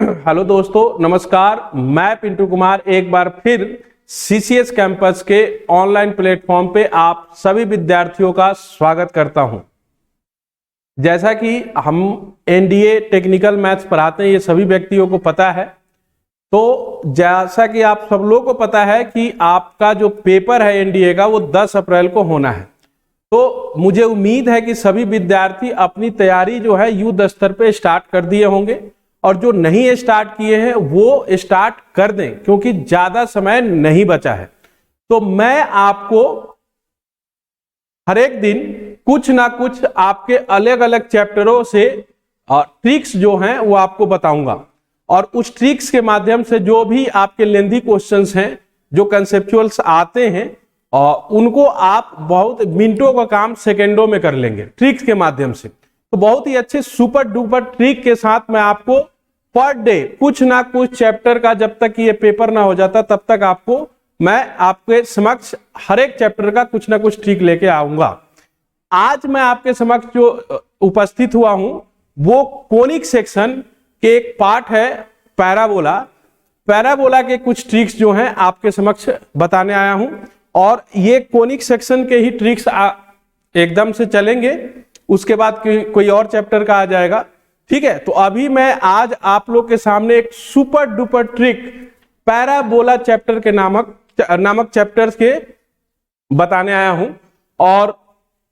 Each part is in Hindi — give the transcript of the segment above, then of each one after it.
हेलो दोस्तों, नमस्कार। मैं पिंटू कुमार एक बार फिर सीसीएस कैंपस के ऑनलाइन प्लेटफॉर्म पे आप सभी विद्यार्थियों का स्वागत करता हूं। जैसा कि हम एनडीए टेक्निकल मैथ्स पढ़ाते हैं, ये सभी व्यक्तियों को पता है। तो जैसा कि आप सब लोगों को पता है कि आपका जो पेपर है एनडीए का वो 10 अप्रैल को होना है। तो मुझे उम्मीद है कि सभी विद्यार्थी अपनी तैयारी जो है युद्ध स्तर पे स्टार्ट कर दिए होंगे, और जो नहीं स्टार्ट किए हैं वो स्टार्ट कर दें, क्योंकि ज्यादा समय नहीं बचा है। तो मैं आपको हर एक दिन कुछ ना कुछ आपके अलग अलग चैप्टरों से ट्रिक्स जो हैं वो आपको बताऊंगा, और उस ट्रिक्स के माध्यम से जो भी आपके लेंथी क्वेश्चंस हैं, जो कंसेप्चुअल्स आते हैं, और उनको आप बहुत मिनटों का काम सेकेंडों में कर लेंगे ट्रिक्स के माध्यम से। तो बहुत ही अच्छे सुपर डुपर ट्रिक के साथ मैं आपको पर डे कुछ ना कुछ चैप्टर का, जब तक ये पेपर ना हो जाता तब तक आपको मैं आपके समक्ष हर एक चैप्टर का कुछ ना कुछ ट्रिक लेके आऊंगा। आज मैं आपके समक्ष जो उपस्थित हुआ हूं वो कोनिक सेक्शन के एक पार्ट है पैराबोला। पैराबोला के कुछ ट्रिक्स जो हैं आपके समक्ष बताने आया हूं, और ये कोनिक सेक्शन के ही ट्रिक्स एकदम से चलेंगे, उसके बाद कोई और चैप्टर का आ जाएगा। ठीक है, तो अभी मैं आज आप लोग के सामने एक super duper trick parabola chapter के नामक चैप्टर्स के बताने आया हूं। और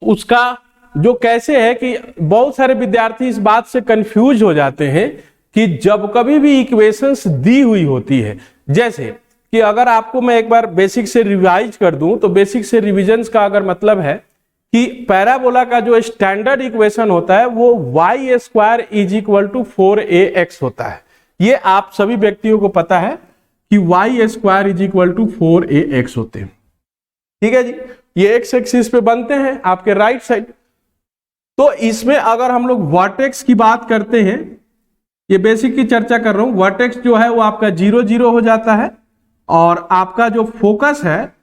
उसका जो कैसे है कि बहुत सारे विद्यार्थी इस बात से कंफ्यूज हो जाते हैं कि जब कभी भी इक्वेशंस दी हुई होती है, जैसे कि अगर आपको मैं एक बार बेसिक से रिवाइज कर दूं, तो बेसिक से रिविजन्स का अगर मतलब है कि पैराबोला का जो स्टैंडर्ड इक्वेशन होता है वो y² = 4ax होता है। ये आप सभी व्यक्तियों को पता है कि y² = 4ax होते हैं। ठीक है जी, ये x एक्सिस पे बनते हैं आपके राइट साइड। तो इसमें अगर हम लोग वर्टेक्स की बात करते हैं, ये बेसिक की चर्चा कर रहा हूं, वर्टेक्स जो है वो आपका 0 0 हो जाता है, और आपका जो फोकस है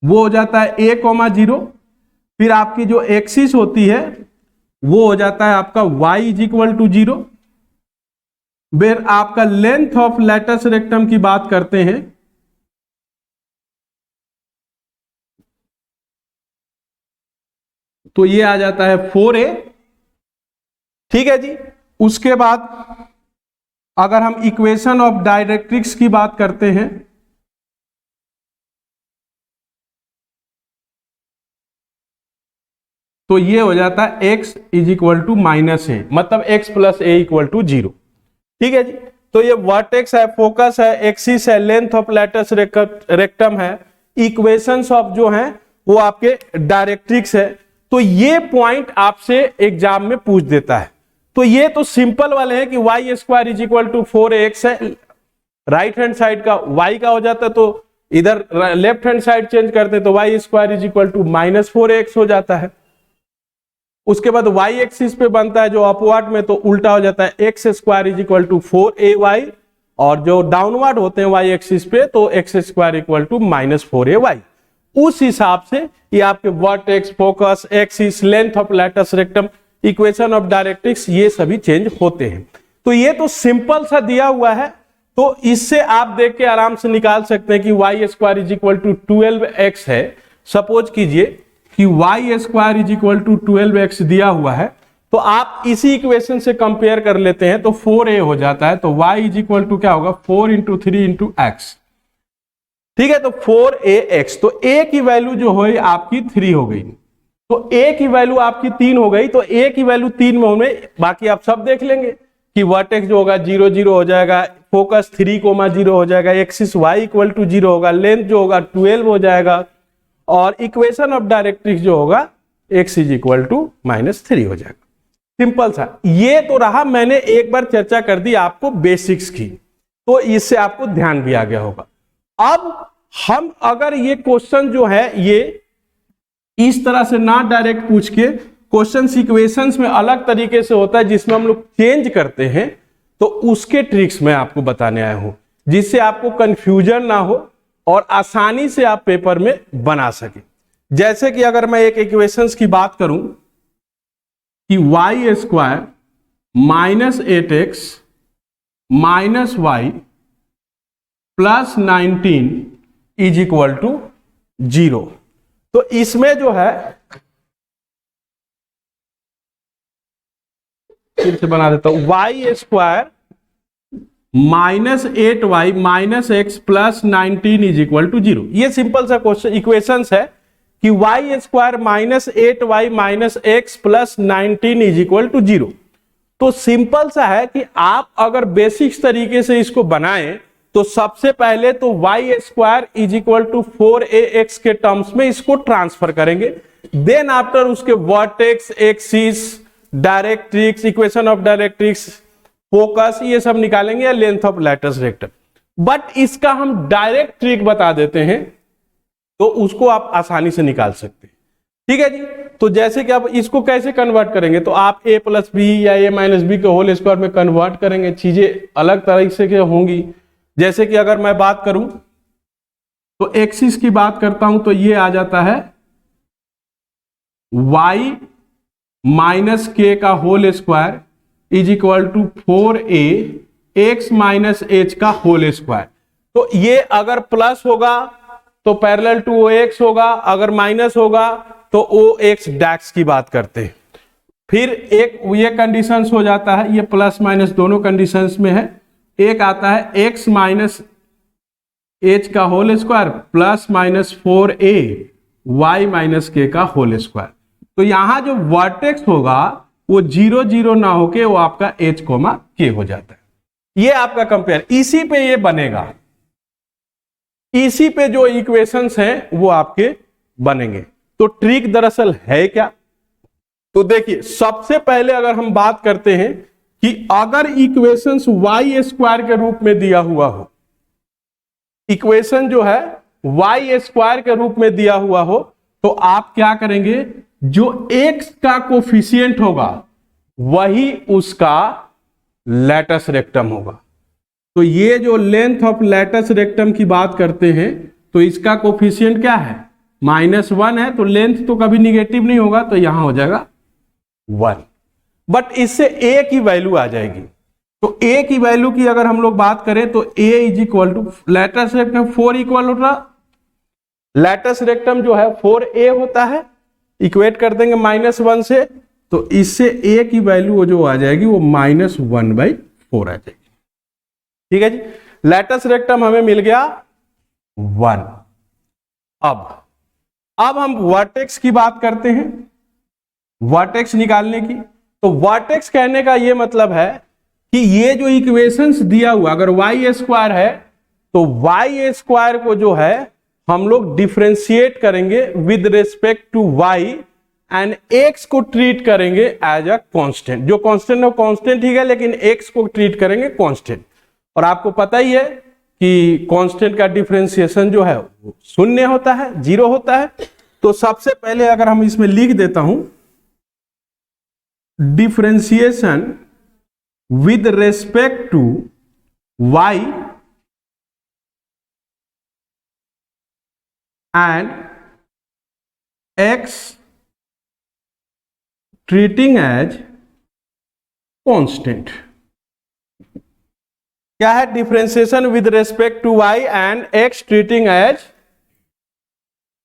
वो हो जाता है a,0। फिर आपकी जो एक्सिस होती है वो हो जाता है आपका y = 0। फिर आपका लेंथ ऑफ लैटस रेक्टम की बात करते हैं, तो ये आ जाता है 4a। ठीक है जी, उसके बाद अगर हम इक्वेशन ऑफ डायरेक्ट्रिक्स की बात करते हैं, तो ये हो जाता है x = -a, मतलब x + a = 0। ठीक है जी, तो ये वर्टेक्स है, फोकस है, एक्सिस है, लेंथ ऑफ लैटस रेक्टम है, इक्वेशंस ऑफ जो हैं वो आपके डायरेक्ट्रिक्स है। तो ये पॉइंट आपसे एग्जाम में पूछ देता है। तो ये तो सिंपल वाले हैं कि y² = 4ax है, राइट हैंड साइड का y का हो जाता है, तो इधर लेफ्ट हैंड साइड चेंज करते हैं तो y² = -4ax हो जाता है। उसके बाद y एक्सिस पे बनता है जो अपवर्ड में, तो उल्टा हो जाता है x² = 4ay, और जो डाउनवर्ड होते हैं y एक्सिस पे तो x² = -4ay। उस हिसाब से ये आपके vertex, focus, axis, length of latus rectum, equation of directrix, ये सभी चेंज होते हैं। तो ये तो सिंपल सा दिया हुआ है, तो इससे आप देख के आराम से निकाल सकते हैं कि y² = 12x है। सपोज कीजिए कि y² = 12x दिया हुआ है, तो आप इसी इक्वेशन से कंपेयर कर लेते हैं तो 4a हो जाता है। तो y = क्या होगा, 4 × 3 × x। ठीक है, तो 4ax, तो a की वैल्यू जो है आपकी 3 हो गई, तो a की वैल्यू आपकी 3 हो गई, तो a की वैल्यू 3 में होने, बाकी आप सब देख लेंगे कि वर्टेक्स जो होगा 0 0 हो जाएगा, फोकस 3,0 हो जाएगा, एक्सिस y = 0 होगा, लेंथ जो होगा 12 हो जाएगा, और इक्वेशन ऑफ डायरेक्ट्रिक्स जो होगा x = -3 हो जाएगा। सिंपल सा। ये तो रहा, मैंने एक बार चर्चा कर दी आपको बेसिक्स की, तो इससे आपको ध्यान भी आ गया होगा। अब हम अगर ये क्वेश्चन जो है ये इस तरह से ना डायरेक्ट पूछ के, क्वेश्चन इक्वेशंस में अलग तरीके से होता है जिसमें हम लोग चेंज करते हैं, तो उसके ट्रिक्स मैं आपको बताने आया हूं, जिससे आपको कंफ्यूजन ना हो और आसानी से आप पेपर में बना सके। जैसे कि अगर मैं एक इक्वेशंस की बात करूं कि y² - 8x minus y plus 19 is equal to 0। तो इसमें जो है, फिर से बना देता हूं, y square -8y minus x plus 19 is equal to 0। ये सिंपल सा क्वेश्चन इक्वेशन है कि y square -8y minus x plus 19 is equal to 0। तो सिंपल सा है कि आप अगर बेसिक्स तरीके से इसको बनाएं तो सबसे पहले तो y square is equal to 4ax के टर्म्स में इसको ट्रांसफर करेंगे। देन आफ्टर उसके vertex, axis, directrix, equation of directrix, focus, ये सब निकालेंगे या length of latus rectum. But इसका हम डायरेक्ट ट्रिक बता देते हैं तो उसको आप आसानी से निकाल सकते हैं। ठीक है जी। तो जैसे कि आप इसको कैसे कन्वर्ट करेंगे, तो आप a प्लस बी या a माइनस बी के होल स्क्वायर में कन्वर्ट करेंगे, चीजें अलग तरह से होंगी। जैसे कि अगर मैं बात करूं तो एक्सिस की बात करता हूं तो ये आ जाता है y माइनस के का whole square is equal to 4a x minus h का होल स्क्वायर। तो ये अगर प्लस होगा तो पैरेलल टू ox होगा, अगर माइनस होगा तो ox डैक्स की बात करते हैं। फिर एक ये कंडीशंस हो जाता है, ये प्लस माइनस दोनों कंडीशंस में है। एक आता है x माइनस एच का whole square plus minus 4a y minus k का होल स्क्वायर। तो यहां जो वर्टेक्स होगा वो 0 0 ना होके वो आपका h कोमा k हो जाता है। ये आपका कंपेयर, इसी पे ये बनेगा, इसी पे जो इक्वेशंस हैं वो आपके बनेंगे। तो ट्रिक दरअसल है क्या, तो देखिए सबसे पहले अगर हम बात करते हैं कि अगर इक्वेशंस वाई स्क्वायर के रूप में दिया हुआ हो, इक्वेशन जो है वाई स्क्वायर के रूप में दिया हुआ हो, तो आप क्या करेंगे, जो x का कोफिशिएंट होगा वही उसका लैटिस रेक्टम होगा। तो ये जो लेंथ ऑफ लैटिस रेक्टम की बात करते हैं तो इसका कोफिशिएंट क्या है, -1 है। तो लेंथ तो कभी निगेटिव नहीं होगा, तो यहां हो जाएगा 1। बट इससे a की वैल्यू आ जाएगी। तो a की वैल्यू की अगर हम लोग बात करें तो a is equal to latus rectum 4 equal होता, लैटिस रेक्टम जो है 4a होता है, इक्वेट कर देंगे -1 से, तो इससे a की वैल्यू जो आ जाएगी वो -1/4 आ जाएगी। ठीक है जी। लैटिस रेक्टम हमें मिल गया 1। अब हम वर्टेक्स की बात करते हैं, वर्टेक्स निकालने की। तो वर्टेक्स कहने का ये मतलब है कि ये जो इक्वेशंस दिया हुआ, अगर वाई स्क्वायर है तो वाई स्क्वायर को जो है हम लोग डिफरेंशिएट करेंगे with respect to y and x को ट्रीट करेंगे एज अ कांस्टेंट। जो कांस्टेंट है कांस्टेंट ही है, लेकिन एक्स को ट्रीट करेंगे कांस्टेंट। और आपको पता ही है कि कांस्टेंट का डिफरेंशिएशन जो है वो 0 होता है, 0 होता है। तो सबसे पहले अगर हम इसमें लिख देता हूं differentiation with respect to y and x treating as constant. क्या है, differentiation with respect to y and x treating as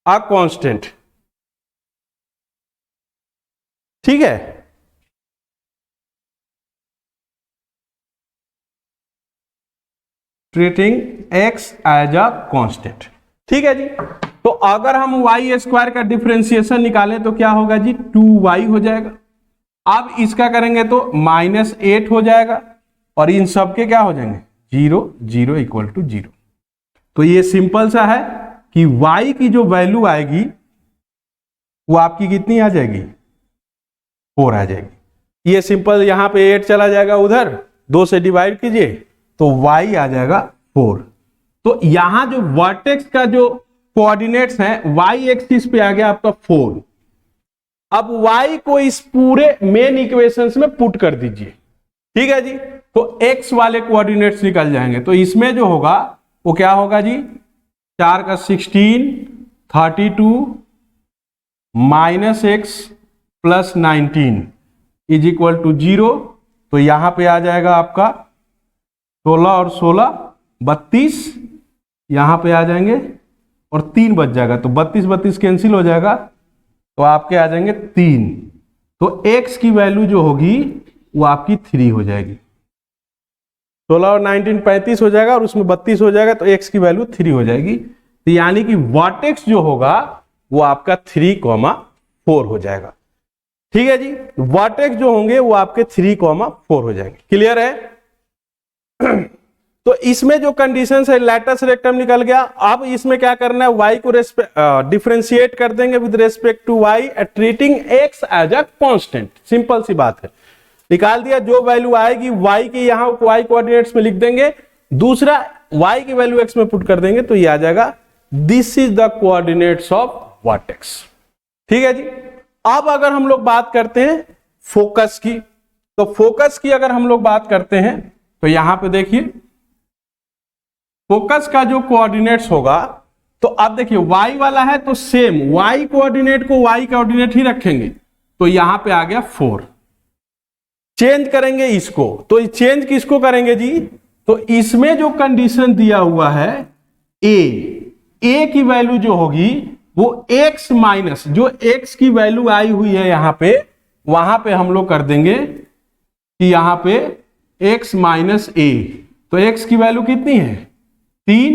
a constant. ठीक है। Treating x as a constant. ठीक है जी। तो अगर हम वाई स्क्वायर का डिफरेंशिएशन निकालें तो क्या होगा जी, 2y हो जाएगा। अब इसका करेंगे तो -8 हो जाएगा, और इन सब के क्या हो जाएंगे 0 0 इक्वल टू 0। तो ये सिंपल सा है कि y की जो वैल्यू आएगी वो आपकी कितनी आ जाएगी, 4 आ जाएगी। ये सिंपल, यहां पे 8 चला जाएगा, उधर 2 से डिवाइड कीजिए तो y आ जाएगा 4। तो यहां जो वर्टेक्स का जो कोऑर्डिनेट्स हैं, y एक्सिस पे आ गया आपका 4। अब y को इस पूरे मेन इक्वेशंस में पुट कर दीजिए। ठीक है जी। तो x वाले कोऑर्डिनेट्स निकल जाएंगे। तो इसमें जो होगा वो क्या होगा जी, 4 का 16, 32 -x plus 19 is equal to 0। तो यहां पे आ जाएगा आपका 16 और 16 32, यहां पे आ जाएंगे और 3 बच जाएगा, तो 32 32 कैंसिल हो जाएगा, तो आपके आ जाएंगे 3। तो x की वैल्यू जो होगी वो आपकी 3 हो जाएगी। 16 और 19 35 हो जाएगा और उसमें 32 हो जाएगा, तो x की वैल्यू 3 हो जाएगी। तो यानी कि वर्टेक्स जो होगा वो आपका 3,4 हो जाएगा। ठीक है जी, वर्टेक्स जो होंगे वो आपके 3,4 हो जाएंगे। क्लियर है? तो इसमें जो कंडीशन है, लैटस रेक्टम निकल गया। अब इसमें क्या करना है, y को डिफरेंशिएट कर देंगे with respect to y, treating x as a constant. Simple सी बात है, निकाल दिया। जो वैल्यू आएगी y की यहां y कोऑर्डिनेट्स में लिख देंगे, दूसरा y की वैल्यू x में पुट कर देंगे, तो ये आ जाएगा this is the coordinates of vertex. ठीक है जी। अब अगर हम लोग बात करते हैं फोकस की, तो फोकस की अगर हम लोग बात करते हैं तो यहां पे देखिए फोकस का जो कोऑर्डिनेट्स होगा, तो अब देखिए y वाला है तो सेम y कोऑर्डिनेट को y कोऑर्डिनेट ही रखेंगे, तो यहां पे आ गया 4। चेंज करेंगे इसको, तो चेंज किसको करेंगे जी, तो इसमें जो कंडीशन दिया हुआ है a की वैल्यू जो होगी वो x माइनस जो x की वैल्यू आई हुई है यहां पे, वहां पे हम लोग कर देंगे कि यहां पे x माइनस a, तो x की वैल्यू कितनी है 3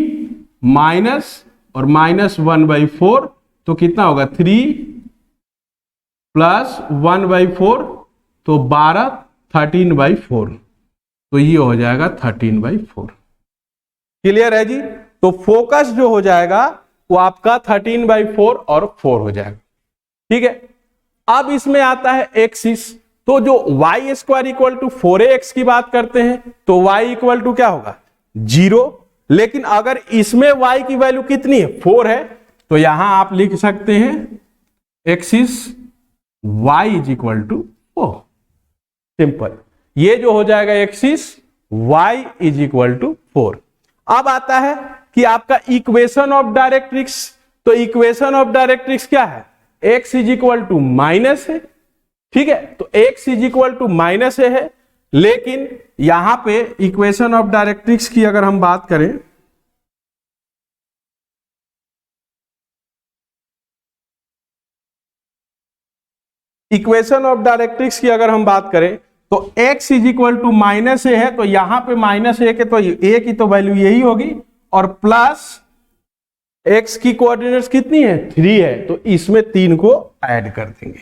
माइनस और माइनस 1/4, तो कितना होगा 3 प्लस 1/4, तो 12 13/4, तो ये हो जाएगा 13/4। क्लियर है जी। तो फोकस जो हो जाएगा वो आपका 13/4 और 4 हो जाएगा। ठीक है। अब इसमें आता है एक्सिस, तो जो y square equal to 4ax की बात करते हैं तो y इक्वल टू क्या होगा 0, लेकिन अगर इसमें y की वैल्यू कितनी है 4 है, तो यहां आप लिख सकते हैं axis y is equal to 4। Simple, ये जो हो जाएगा axis y is equal to 4। अब आता है कि आपका इक्वेशन ऑफ डायरेक्ट्रिक्स, तो इक्वेशन ऑफ डायरेक्ट्रिक्स क्या है, x is equal to minus है। ठीक है, तो x is equal to minus है, लेकिन यहां पे इक्वेशन ऑफ डायरेक्ट्रिक्स की अगर हम बात करें, इक्वेशन ऑफ डायरेक्ट्रिक्स की अगर हम बात करें तो x is equal to minus a है, तो यहां पे माइनस ए के तो a की तो वैल्यू यही होगी, और प्लस x की कोऑर्डिनेट्स कितनी है 3 है, तो इसमें 3 को ऐड कर देंगे।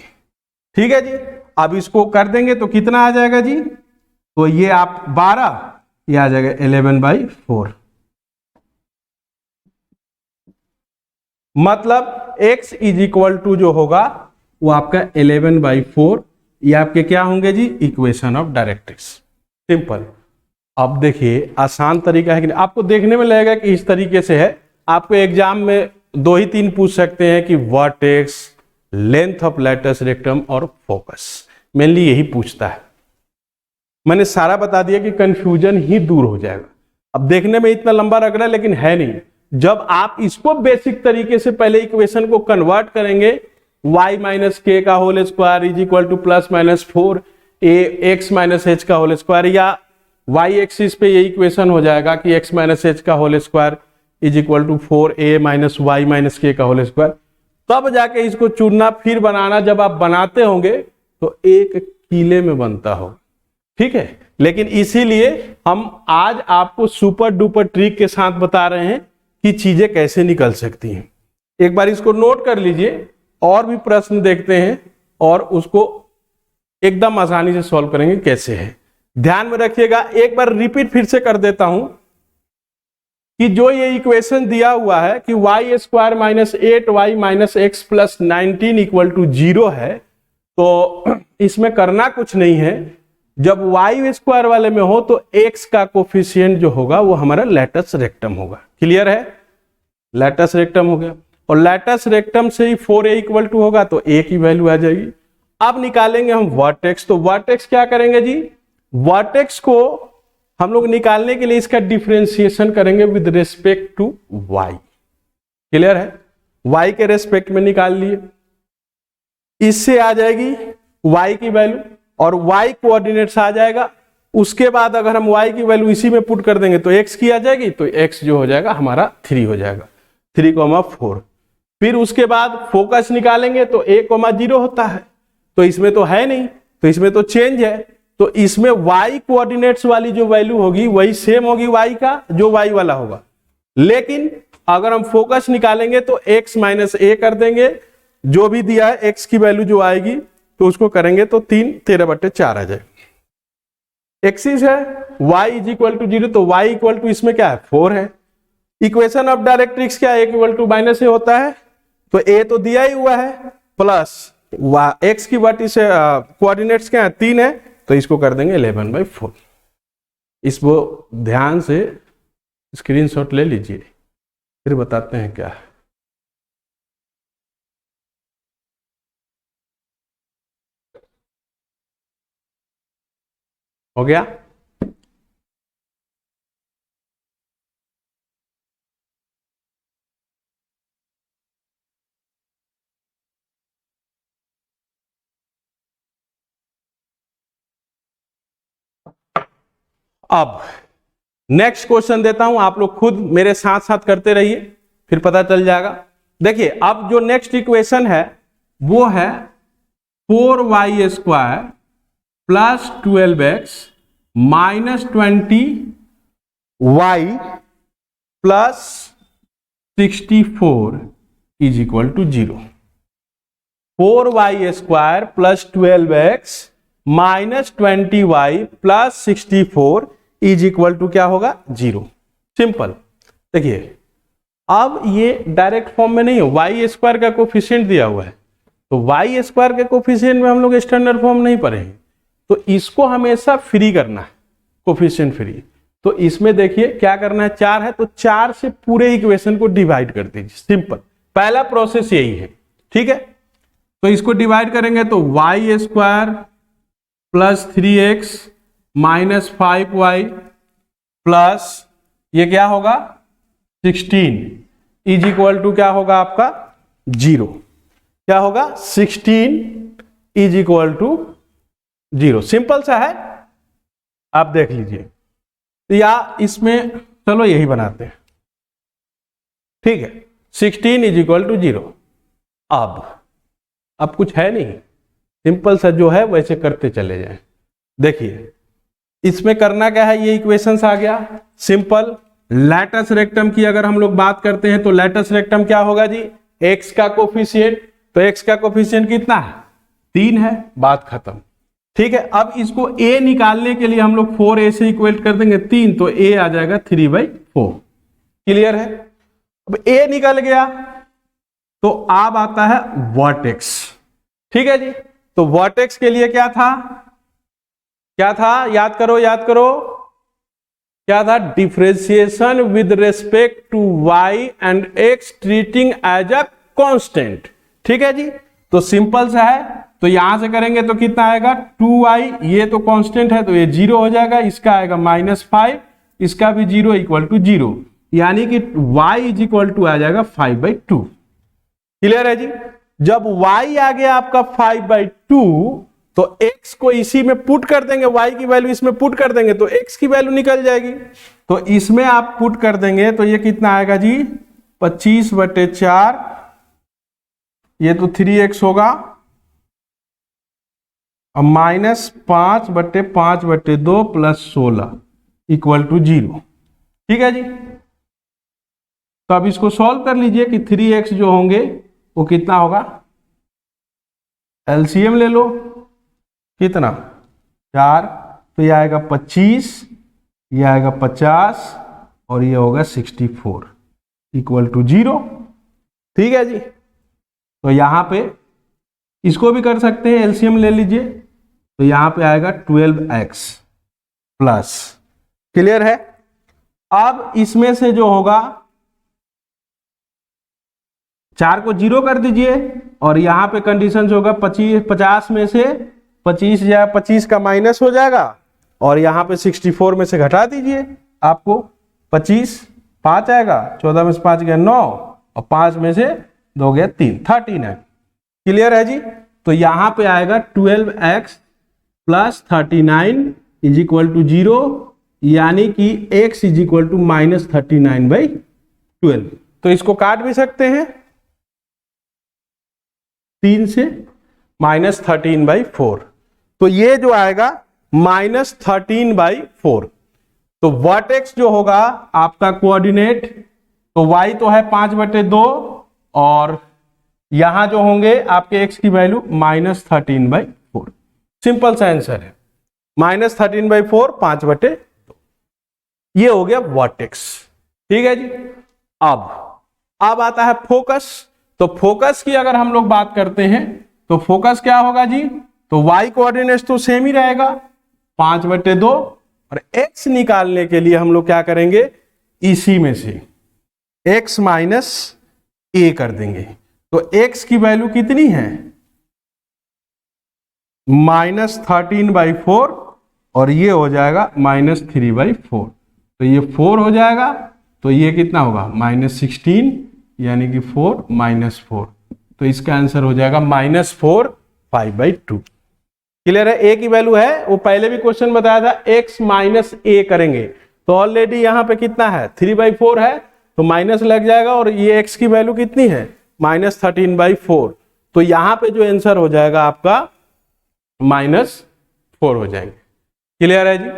ठीक है जी। अब इसको कर देंगे तो कितना आ जाएगा जी, तो ये आप 12, ये आ जाएगा 11/4। मतलब x इज इक्वल टू जो होगा वो आपका 11/4, ये आपके क्या होंगे जी इक्वेशन ऑफ डायरेक्ट्रिक्स। सिंपल। अब देखिए आसान तरीका है कि आपको देखने में लगेगा कि इस तरीके से है, आपको एग्जाम में 2 ही 3 पूछ सकते हैं कि vertex, length of latus rectum और फोकस, मेनली यही पूछता है। मैंने सारा बता दिया कि कंफ्यूजन ही दूर हो जाएगा। अब देखने में इतना लंबा लग रहा है लेकिन है नहीं, जब आप इसको बेसिक तरीके से पहले इक्वेशन को कन्वर्ट करेंगे, y माइनस के का whole square is equal to plus minus 4 x minus h का होल स्क्वायर, या y एक्सिस पे ये इक्वेशन हो जाएगा कि x माइनस h का whole square is equal to 4a minus y minus k का होल स्क्वायर, तब जाके इसको चुनना फिर बनाना। जब आप बनाते होंगे तो एक किले में बनता हो। ठीक है, लेकिन इसीलिए हम आज आपको सुपर डुपर ट्रिक के साथ बता रहे हैं कि चीजें कैसे निकल सकती हैं। एक बार इसको नोट कर लीजिए, और भी प्रश्न देखते हैं और उसको एकदम आसानी से सॉल्व करेंगे कैसे है। ध्यान में रखिएगा, एक बार रिपीट फिर से कर देता हूं कि जो ये इक्वेशन दिया हुआ है कि y square minus 8y minus x plus 19 equal to 0 है, तो इसमें करना कुछ नहीं है। जब y स्क्वायर वाले में हो तो x का कोफिशिएंट जो होगा वो हमारा लैटस रेक्टम होगा। क्लियर है, लैटस रेक्टम हो गया, और लैटस रेक्टम से ही 4a इक्वल टू होगा तो a की वैल्यू आ जाएगी। अब निकालेंगे हम वर्टेक्स, तो वर्टेक्स क्या करेंगे जी, वर्टेक्स को हम लोग निकालने के लिए इसका डिफरेंशिएशन करेंगे with respect to y। Clear है, y के रेस्पेक्ट में निकाल लिए, इससे आ जाएगी y की वैल्यू और y कोऑर्डिनेट्स आ जाएगा उसके बाद अगर हम y की वैल्यू इसी में पुट कर देंगे तो x की आ जाएगी, तो x जो हो जाएगा हमारा 3 हो जाएगा, 3,4। फिर उसके बाद फोकस निकालेंगे तो a,0 होता है, तो इसमें तो है नहीं, तो इसमें तो चेंज है, तो इसमें y कोऑर्डिनेट्स वाली जो वैल्यू होगी वही सेम होगी y का, जो y वाला होगा। लेकिन अगर हम फोकस निकालेंगे तो x माइनस a कर देंगे, जो भी दिया है x की वैल्यू जो आएगी तो उसको करेंगे तो 13/4 आ जाए। एक्सिस है y इज इक्वल टू 0, तो y इक्वल टू इसमें क्या है 4 है। इक्वेशन ऑफ डायरेक्ट्रिक्स क्या है, a इक्वल टू माइनस ए होता है, तो a तो दिया ही हुआ है, प्लस x की वाट से कोऑर्डिनेट्स क्या है 3 है, तो इसको कर देंगे 11/4। इसको ध्यान से स्क्रीनशॉट ले लीजिए, फिर बताते हैं क्या है। हो गया? अब नेक्स्ट क्वेश्चन देता हूं, आप लोग खुद मेरे साथ साथ करते रहिए, फिर पता चल जाएगा। देखिए अब जो नेक्स्ट इक्वेशन है वो है 4y² plus 12x minus 20y plus 64 is equal to 0। 4y² plus 12x minus 20y plus 64 is equal to क्या होगा 0। सिंपल। देखिए अब ये डायरेक्ट फॉर्म में नहीं है, y² का कोफिशिएंट दिया हुआ है, तो y² के कोफिशिएंट में हम लोग स्टैंडर्ड फॉर्म नहीं पढ़े हैं, तो इसको हमेशा फ्री करना है, कोफिशिएंट फ्री। तो इसमें देखिए क्या करना है, 4 है तो 4 से पूरे इक्वेशन को डिवाइड कर दीजिए। सिंपल, पहला प्रोसेस यही है, ठीक है। तो इसको डिवाइड करेंगे तो y² plus 3x minus 5y plus ये क्या होगा 16 इज इक्वल टू क्या होगा आपका 0। क्या होगा 16 इज इक्वल टू 0। सिंपल सा है, आप देख लीजिए, या इसमें चलो यही बनाते हैं, ठीक है। 16 इज इक्वल टू 0। अब कुछ है नहीं, सिंपल सा जो है वैसे करते चले जाएं। देखिए इसमें करना क्या है, ये इक्वेशंस आ गया सिंपल। लैटस रेक्टम की अगर हम लोग बात करते हैं तो लैटस रेक्टम क्या होगा जी, x का कोफिशिएंट, तो x का कोफिशिएंट कितना है 3 है, बात खत्म, ठीक है। अब इसको a निकालने के लिए हम लोग 4a से इक्वेट कर देंगे 3, तो a आ जाएगा 3/4। क्लियर है? अब a निकल गया तो अब आता है वर्टेक्स, ठीक है जी। तो वर्टेक्स के लिए क्या था, याद करो क्या था, differentiation with respect to y and x treating as a constant, ठीक है जी। तो सिंपल सा है, तो यहां से करेंगे तो कितना आएगा 2y, ये तो कांस्टेंट है तो ये 0 हो जाएगा, इसका आएगा -5, इसका भी 0 इक्वल टू 0, यानी कि y इज इक्वल टू आ जाएगा 5/2। क्लियर है जी। जब y आ गया आपका 5/2 तो x को इसी में पुट कर देंगे, y की वैल्यू इसमें पुट कर देंगे तो x की वैल्यू निकल जाएगी। तो इसमें आप पुट कर देंगे तो ये कितना आएगा जी 25/4, ये तो 3x होगा, और -5/5/2 प्लस 16 इक्वल टू 0, ठीक है जी। तो अब इसको सॉल्व कर लीजिए कि 3x जो होंगे वो कितना होगा, एलसीएम ले लो, कितना 4, तो ये आएगा 25, ये आएगा 50 और ये होगा 64 इक्वल टू 0, ठीक है जी। तो यहां पे इसको भी कर सकते हैं, एलसीएम ले लीजिए, तो यहां पे आएगा 12x प्लस, क्लियर है। अब इसमें से जो होगा 4 को 0 कर दीजिए, और यहां पे कंडीशन होगा 50 में से 25 या 25 का माइनस हो जाएगा, और यहां पे 64 में से घटा दीजिए, आपको 25 5 आएगा, 14 में से 5 गया 9, और 5 में से 2 गया 3, 39। क्लियर है जी। तो यहां पे आएगा 12x plus 39 is equal to 0, यानी कि x इज इक्वल टू -39/12। तो इसको काट भी सकते हैं 3 से, -13/4, तो ये जो आएगा -13/4। तो वर्टेक्स जो होगा आपका कोऑर्डिनेट, तो y तो है 5/2 और यहां जो होंगे आपके x की वैल्यू -13/4। सिंपल सा आंसर है, -13/4 5/2। ये हो गया वर्टेक्स। ठीक है जी। अब आता है फोकस। तो फोकस की अगर हम लोग बात करते हैं तो फोकस क्या होगा जी, तो y कोऑर्डिनेट्स तो सेम ही रहेगा 5/2, और x निकालने के लिए हम लोग क्या करेंगे, इसी में से x - a कर देंगे। तो x की वैल्यू कितनी है, -13/4, और ये हो जाएगा -3/4। तो ये 4 हो जाएगा, तो ये कितना होगा -16, यानी कि 4 -4। तो इसका आंसर हो जाएगा -4 5/2। क्लियर है। a की वैल्यू है, वो पहले भी क्वेश्चन बताया था, x - a करेंगे तो ऑलरेडी यहां पे कितना है 3/4 है, तो माइनस लग जाएगा, और ये x की वैल्यू कितनी है -13/4। तो यहां पे जो आंसर हो जाएगा आपका -4 हो जाएंगे। क्लियर है जी।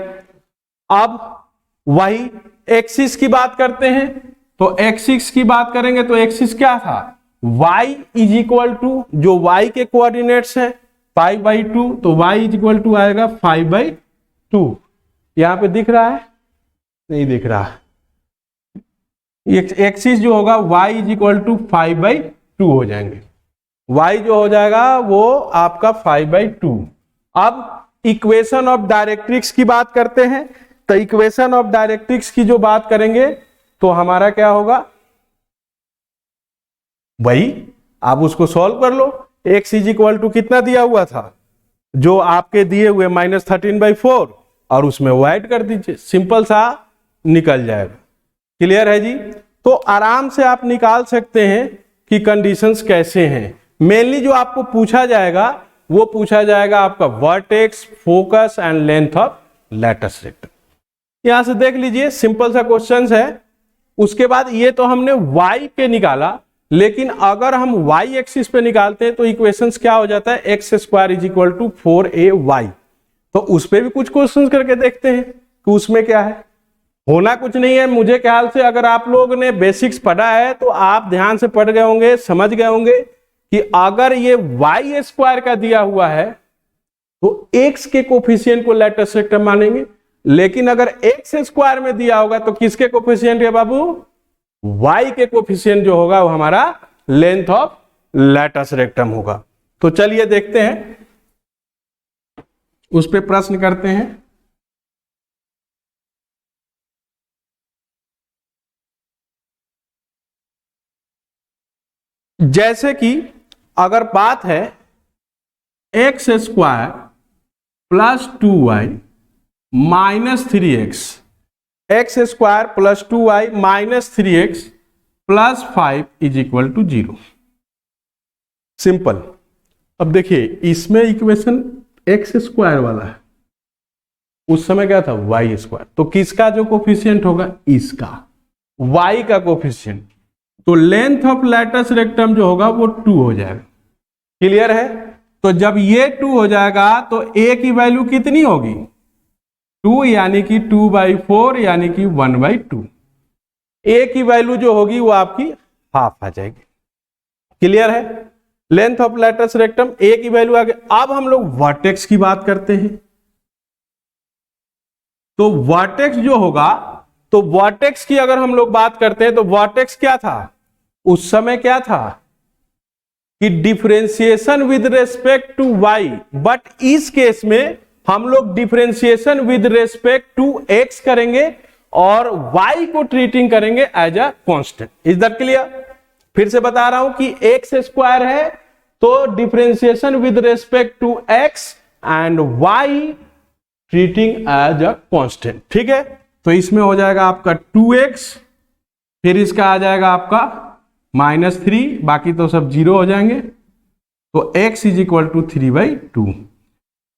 अब वही एक्सिस की बात करते हैं, तो एक्सिस की बात करेंगे तो एक्सिस क्या था, y इज इक्वल टू, जो y के कोऑर्डिनेट्स है 5/2, तो y इज इक्वल टू आएगा 5/2। यहां पे दिख रहा है, नहीं दिख रहा। एक्सिस जो होगा y इज इक्वल टू 5/2 हो जाएंगे, y जो हो जाएगा वो आपका 5/2। अब इक्वेशन ऑफ डायरेक्ट्रिक्स की बात करते हैं, तो इक्वेशन ऑफ डायरेक्ट्रिक्स की जो बात करेंगे तो हमारा क्या होगा, भाई आप उसको सॉल्व कर लो। x इज इक्वल टू कितना दिया हुआ था, जो आपके दिए हुए -13/4, और उसमें वो ऐड कर दीजिए, सिंपल सा निकल जाएगा। क्लियर है जी। तो आराम से आप निकाल सकते हैं कि कंडीशंस कैसे हैं। मेनली जो आपको पूछा जाएगा वो पूछा जाएगा आपका vertex, focus and length of latus rectum. यहां से देख लीजिए, सिंपल सा क्वेश्चन है। उसके बाद ये तो हमने y पे निकाला, लेकिन अगर हम y एक्सिस पे निकालते हैं तो इक्वेशंस क्या हो जाता है, x² is equal to 4ay। तो उस पे भी कुछ क्वेश्चंस करके देखते हैं कि उसमें क्या है। होना कुछ नहीं है, मुझे ख्याल से अगर आप लोग ने बेसिक्स पढ़ा है तो आप ध्यान से पढ़ गए होंगे, समझ गए होंगे कि अगर ये y² का दिया हुआ है तो x के कोफिशिएंट को लैटिस रेक्टम मानेंगे, लेकिन अगर x² में दिया होगा तो किसके कोफिशिएंट है बाबू, y के कोफिशिएंट जो होगा वो हमारा लेंथ ऑफ लैटिस रेक्टम होगा। तो चलिए देखते हैं, उस पे प्रश्न करते हैं। जैसे कि अगर बात है x² plus 2y minus 3x, x² plus 2y minus 3x plus 5 is equal to 0। Simple. अब देखिए इसमें इक्वेशन x² वाला है, उस समय क्या था y², तो किसका जो कोफिशिएंट होगा, इसका y का कोफिशिएंट, तो लेंथ ऑफ लैटिस रेक्टम जो होगा वो 2 हो जाएगा। क्लियर है। तो जब ये 2 हो जाएगा तो a की वैल्यू कितनी होगी, 2, यानी कि 2/4, यानी कि 1/2। a की वैल्यू जो होगी वो आपकी हाफ आ जाएगी। क्लियर है। Length of latus rectum a की वैल्यू आ गई। अब हम लोग वर्टेक्स की बात करते हैं, तो वर्टेक्स जो होगा, तो वर्टेक्स की अगर हम लोग बात करते हैं तो वर्टेक्स क्या था, उस समय क्या था कि differentiation with respect to y, but इस केस में हम लोग differentiation with respect to x करेंगे और y को ट्रीटिंग करेंगे as a constant. Is that clear. फिर से बता रहा हूं कि x² है तो differentiation with respect to x and y treating as a constant. ठीक है। तो इसमें हो जाएगा आपका 2x, फिर इसका आ जाएगा आपका -3, बाकी तो सब 0 हो जाएंगे। तो x इज इक्वल टू 3/2।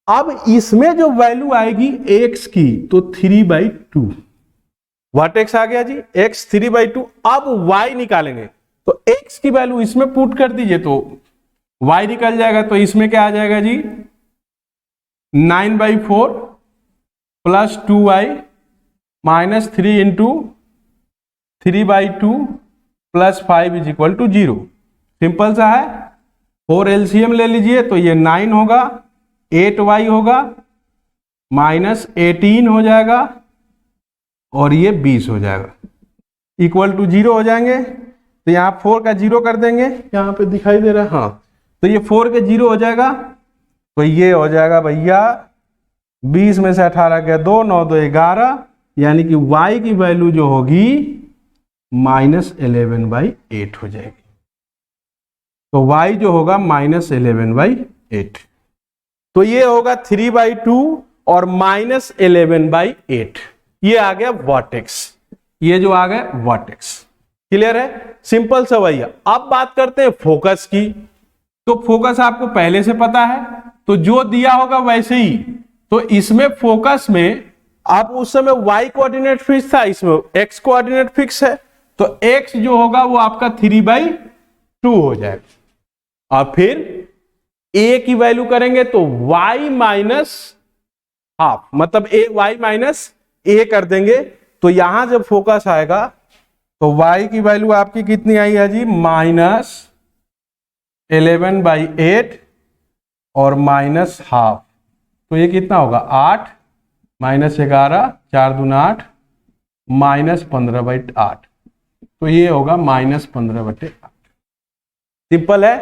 अब इसमें जो वैल्यू आएगी x की तो 3/2 वर्टेक्स आ गया जी, x 3/2। अब y निकालेंगे तो x की वैल्यू इसमें पुट कर दीजिए तो y निकल जाएगा। तो इसमें क्या आ जाएगा जी, 9/4 plus 2y minus 3 into 3/2 plus 5 is equal to 0। Simple सा है। 4 एलसीएम ले लीजिए तो ये 9 होगा, 8y होगा, माइनस 18 हो जाएगा और ये 20 हो जाएगा, इक्वल टू 0 हो जाएंगे। तो यहाँ 4 का 0 कर देंगे, यहाँ पे दिखाई दे रहा है, हाँ। तो ये 4 के 0 हो जाएगा, तो ये हो जाएगा भैया 20 में से 18 गया 2, 9 2 11, यानी कि y की वैल्यू जो होगी -11/8 हो जाएगी। तो y जो होगा -11/8। तो ये होगा 3/2 और -11/8। ये आ गया वर्टेक्स, ये जो आ गया वर्टेक्स। क्लियर है, सिंपल सा भैया। अब बात करते हैं फोकस की। तो फोकस आपको पहले से पता है, तो जो दिया होगा वैसे ही। तो इसमें फोकस में आप उस समय y कोऑर्डिनेट फिक्स था, इसमें x कोऑर्डिनेट फिक्स है, तो x जो होगा वो आपका 3/2 हो जाएगा। और फिर a की वैल्यू करेंगे तो y माइनस हाफ, मतलब y माइनस a कर देंगे। तो यहां जब फोकस आएगा तो y की वैल्यू आपकी कितनी आई है जी, -11/8 और माइनस हाफ। तो ये कितना होगा 8 माइनस 11, 4 दूना 8, -15/8। तो ये होगा -15/8। सिंपल है।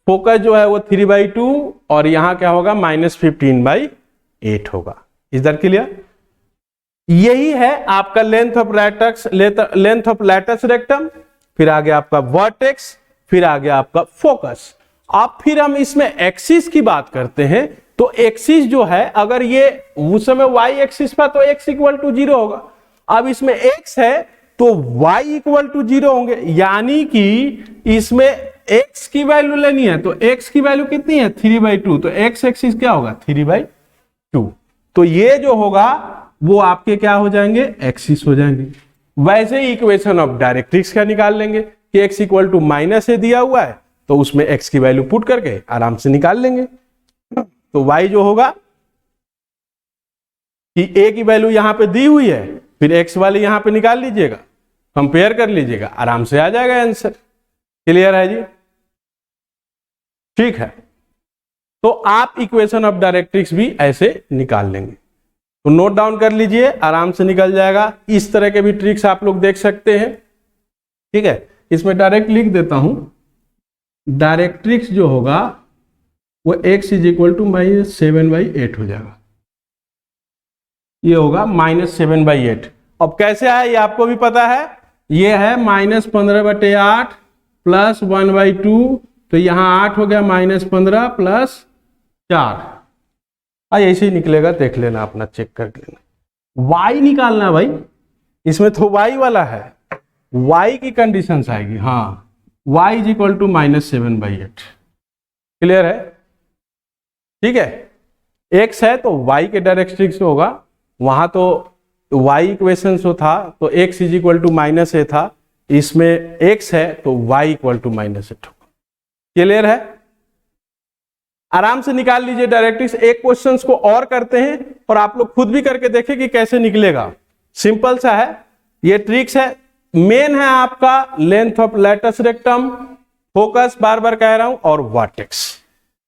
फोकस जो है वो 3/2 और यहां क्या होगा -15/8 होगा। इधर क्लियर। यही है आपका लेंथ ऑफ लैटस रेक्टम, फिर आ गया आपका वर्टेक्स, फिर आ गया आपका फोकस। अब फिर हम इसमें एक्सिस की बात करते हैं। तो एक्सिस जो है, अगर ये उस समय y एक्सिस पर तो x इक्वल टू 0 होगा। अब इसमें x है तो y इक्वल टू 0 होंगे, यानी कि इसमें x की वैल्यू लेनी है। तो x की वैल्यू कितनी है 3/2, तो x एक्सिस क्या होगा 3/2। तो ये जो होगा वो आपके क्या हो जाएंगे, एक्सिस हो जाएंगे। वैसे ही इक्वेशन ऑफ डायरेक्ट्रिक्स का निकाल लेंगे कि x इक्वल टू -a दिया हुआ है, तो उसमें x की वैल्यू पुट करके आराम से निकाल लेंगे। तो y जो होगा कि a की वैल्यू यहां पे दी हुई है, फिर x वाली यहां पे निकाल लीजिएगा, कंपेयर कर लीजिएगा, आराम से आ जाएगा आंसर। क्लियर है जी, ठीक है। तो आप इक्वेशन ऑफ डायरेक्ट्रिक्स भी ऐसे निकाल लेंगे। तो नोट डाउन कर लीजिए, आराम से निकल जाएगा। इस तरह के भी ट्रिक्स आप लोग देख सकते हैं। ठीक है, इसमें डायरेक्ट लिख देता हूं। डायरेक्ट्रिक्स जो होगा वो x इज इक्वल टू -7/8 हो जाएगा। ये होगा -7/8। अब कैसे आया ये आपको भी पता है। ये है -15/8 प्लस 1/2, तो यहां 8 हो गया, -15 प्लस 4। ऐसे ही निकलेगा, देख लेना, अपना चेक कर लेना। y निकालना भाई, इसमें तो y वाला है, y की कंडीशन आएगी। हाँ, y is equal to -7/8। Clear है, ठीक है। x है तो y के डायरेक्ट्रिक्स होगा, वहां तो y इक्वेशन जो था तो x is equal to -a था, इसमें x है तो y इक्वल टू -8 होगा। क्लियर है, आराम से निकाल लीजिए डायरेक्ट्रिक्स। एक क्वेश्चंस को और करते हैं और आप लोग खुद भी करके देखें कि कैसे निकलेगा। सिंपल सा है, ये ट्रिक्स है। मेन है आपका length of latus rectum, focus बार बार कह रहा हूं, और वर्टेक्स।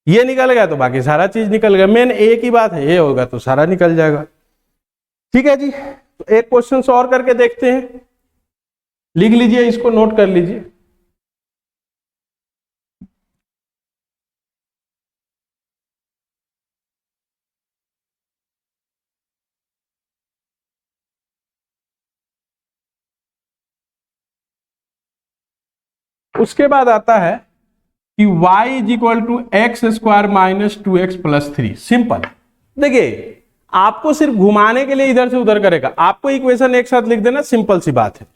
ये निकल गया तो बाकी सारा चीज निकल गया। मेन एक ही बात है, ये होगा तो सारा निकल जाएगा। ठीक है जी, तो एक क्वेश्चन और करके देखते हैं। लिख लीजिए, इसको नोट कर लीजिए। उसके बाद आता है कि y is equal to x² - 2x + 3। Simple. देखिए, आपको सिर्फ घुमाने के लिए इधर से उधर करेगा, आपको इक्वेशन एक साथ लिख देना, सिंपल सी बात है।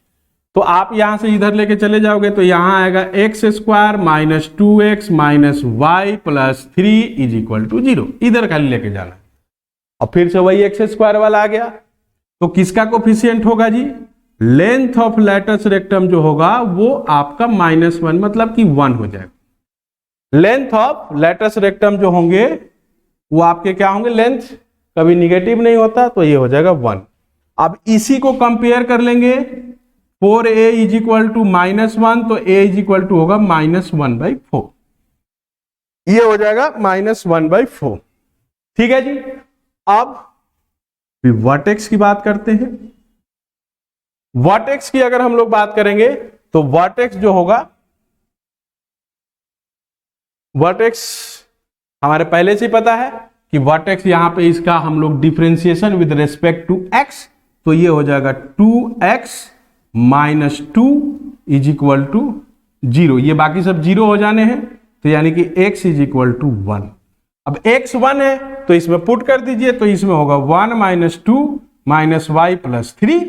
तो आप यहां से इधर लेके चले जाओगे तो यहां आएगा x square minus 2x minus y plus 3 is equal to 0। इधर खाली लेके जाना। और फिर से वही एक्स स्क्वायर वाला आ गया। तो किसका कोफिशिएंट होगा जी? लेंथ ऑफ लैटस रेक्टम जो होगा वो आपका -1 मतलब कि 1 हो जाएगा। लेंथ ऑफ लैटस रेक्टम जो होंगे वो आपके क्या होंगे? लेंथ कभी निगेटिव नहीं होता, तो ये हो जाएगा 1। अब इसी को कंपेयर कर लेंगे 4a इज इक्वल टू -1, तो a इज इक्वल टू होगा -1/4। ये हो जाएगा -1/4। ठीक है जी। अब वर्टेक्स की बात करते हैं। वर्टेक्स की अगर हम लोग बात करेंगे तो वर्टेक्स जो होगा, वर्टेक्स हमारे पहले से ही पता है कि वर्टेक्स यहां पे इसका हम लोग differentiation with respect to x, तो ये हो जाएगा 2x minus 2 is equal to 0। ये बाकी सब 0 हो जाने हैं, तो यानी कि x इज इक्वल टू 1। अब x 1 है तो इसमें पुट कर दीजिए, तो इसमें होगा 1 माइनस 2 माइनस वाई प्लस 3।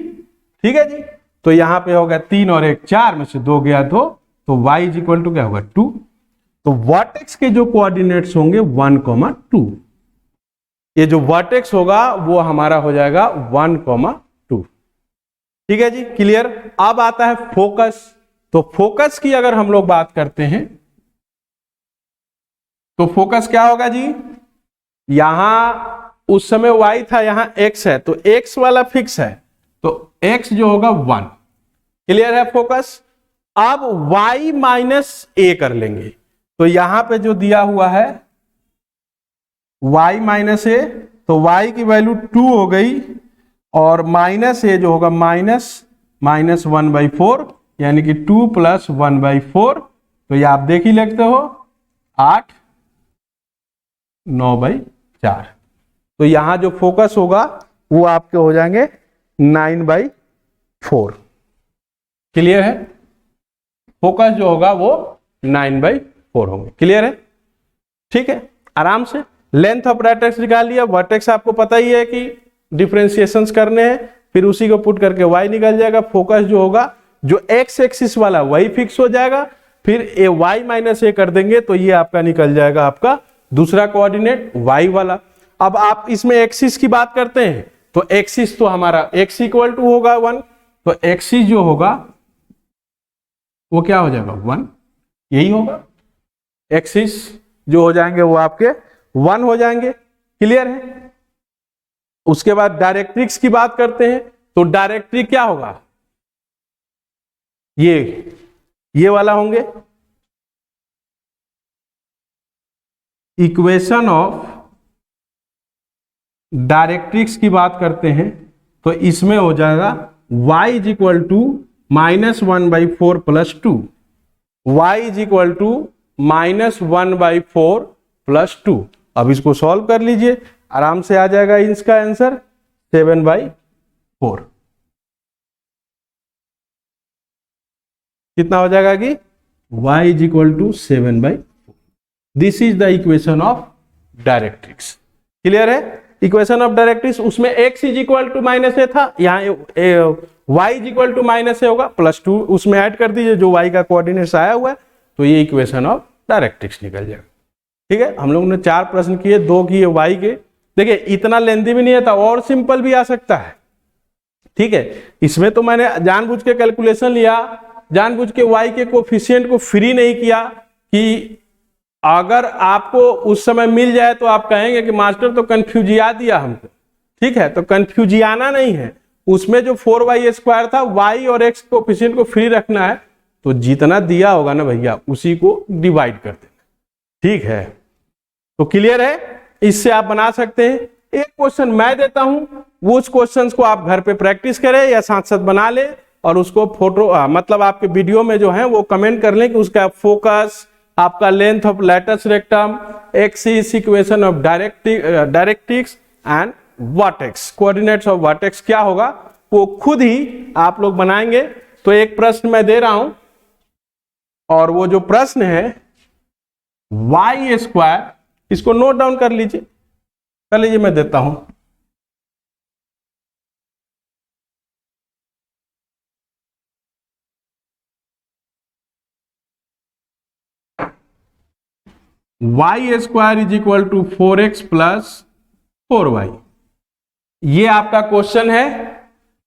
ठीक है जी। तो यहां पे होगा 3 और 1 4 में से 2 गया 2, तो y इज इक्वल टू क्या होगा 2। तो वर्टेक्स के जो कोऑर्डिनेट्स होंगे 1,2, ये जो वर्टेक्स होगा वो हमारा हो जाएगा 1,2। ठीक है जी, क्लियर। अब आता है फोकस। तो फोकस की अगर हम लोग बात करते हैं तो फोकस क्या होगा जी? यहां उस समय y था, यहां x है, तो x वाला फिक्स है, तो x जो होगा 1। क्लियर है फोकस। अब y माइनस a कर लेंगे, तो यहां पे जो दिया हुआ है y माइनस ए, तो y की वैल्यू 2 हो गई, और माइनस ए जो होगा -1/4, यानी कि 2 + 1/4। तो ये आप देख ही लेते हो 8 9/4। तो यहां जो फोकस होगा वो आपके हो जाएंगे 9/4। क्लियर है। फोकस जो होगा वो 9/4 होंगे। क्लियर है। ठीक है, आराम से लेंथ ऑफ वर्टेक्स निकाल लिया। वर्टेक्स आपको पता ही है कि डिफरेंशिएशंस करने हैं, फिर उसी को पुट करके y निकल जाएगा। फोकस जो होगा, जो x एक्सिस वाला वही फिक्स हो जाएगा, फिर a y माइनस a कर देंगे तो ये आपका निकल जाएगा आपका दूसरा कोऑर्डिनेट y वाला। अब आप इसमें एक्सिस की बात करते हैं तो एक्सिस तो हमारा x इक्वल टू होगा 1, तो एक्सिस जो होगा वो क्या हो जाएगा 1, यही होगा। एक्सिस जो हो जाएंगे वो आपके 1 हो जाएंगे। क्लियर है। उसके बाद डायरेक्ट्रिक्स की बात करते हैं तो डायरेक्ट्रिक क्या होगा? ये वाला होंगे। इक्वेशन ऑफ डायरेक्ट्रिक्स की बात करते हैं तो इसमें हो जाएगा y is equal to -1/4 + 2, y is equal to -1/4 + 2। अब इसको सॉल्व कर लीजिए, आराम से आ जाएगा इसका आंसर 7/4। कितना हो जाएगा कि y is equal to 7/4। This is the equation of directrix. Clear है। इक्वेशन ऑफ डायरेक्ट्रिक्स, उसमें x is equal to -a था, यहाँ y is equal to -a होगा, +2 उसमें ऐड कर दीजिए जो y का कोऑर्डिनेट्स आया हुआ है, तो ये इक्वेशन ऑफ डायरेक्ट्रिक्स निकल जाएगा। ठीक है, हम लोगों ने 4 प्रश्न किए, 2 किए y के। देखिए इतना लेंथी भी नहीं था, और सिंपल भी आ सकता है। ठीक है, इसमें तो मैंने जानबूझ के कैलकुलेशन लिया, जानबूझ के y के कोफिशिएंट को फ्री नहीं किया कि अगर आपको उस समय मिल जाए तो आप कहेंगे कि मास्टर तो कंफ्यूजिया दिया हमको। ठीक है, तो कंफ्यूजियाना नहीं है, उसमें जो 4y² था, y और x कोफिशिएंट को फ्री रखना है, तो जितना दिया होगा ना भैया उसी को डिवाइड कर देना। ठीक है, तो क्लियर है। इससे आप बना सकते हैं। एक क्वेश्चन मैं देता हूं, वो उस क्वेश्चन को आप घर पे प्रैक्टिस करें या साथ साथ बना ले, और उसको फोटो मतलब आपके वीडियो में जो है वो कमेंट कर लें कि उसका फोकस, आपका length of latus rectum, axis, equation of directrix and vertex, coordinates of vertex क्या होगा वो खुद ही आप लोग बनाएंगे। तो एक प्रश्न मैं दे रहा हूं, और वो जो प्रश्न है y², इसको नोट डाउन कर लीजिए, मैं देता हूं। Y square is equal to 4x plus 4y। ये आपका क्वेश्चन है,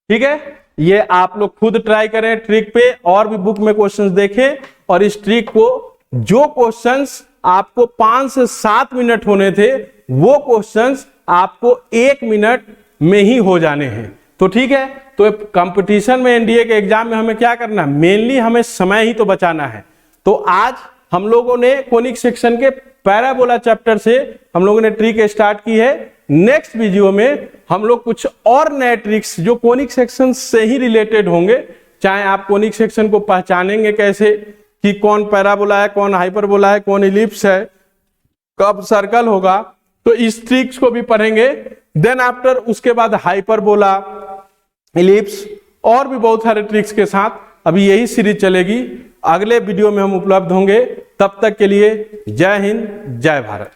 ठीक है। ये आप लोग खुद ट्राई करें ट्रिक पे, और भी बुक में क्वेश्चंस देखें, और इस ट्रिक को, जो क्वेश्चंस आपको 5 से 7 मिनट होने थे वो क्वेश्चंस आपको 1 मिनट में ही हो जाने हैं। तो ठीक है, तो कंपटीशन में, एनडीए के एग्जाम में हमें क्या करना है, मेनली हमें समय ही तो बचाना है। तो आज हम लोगों ने कोनिक सेक्शन के पैराबोला चैप्टर से हम लोगों ने ट्रिक स्टार्ट की है। नेक्स्ट वीडियो में हम लोग कुछ और नए ट्रिक्स जो कोनिक सेक्शन से ही रिलेटेड होंगे, चाहे आप कोनिक सेक्शन को पहचानेंगे कैसे कि कौन पैराबोला है, कौन हाइपरबोला है, कौन इलिप्स है, कब सर्कल होगा, तो इस ट्रिक्स को भी पढ़ेंगे। देन आफ्टर उसके बाद हाइपरबोला, इलिप्स और भी बहुत सारे ट्रिक्स के साथ अभी यही सीरीज चलेगी। अगले वीडियो में हम उपलब्ध होंगे, तब तक के लिए जय हिंद, जय भारत।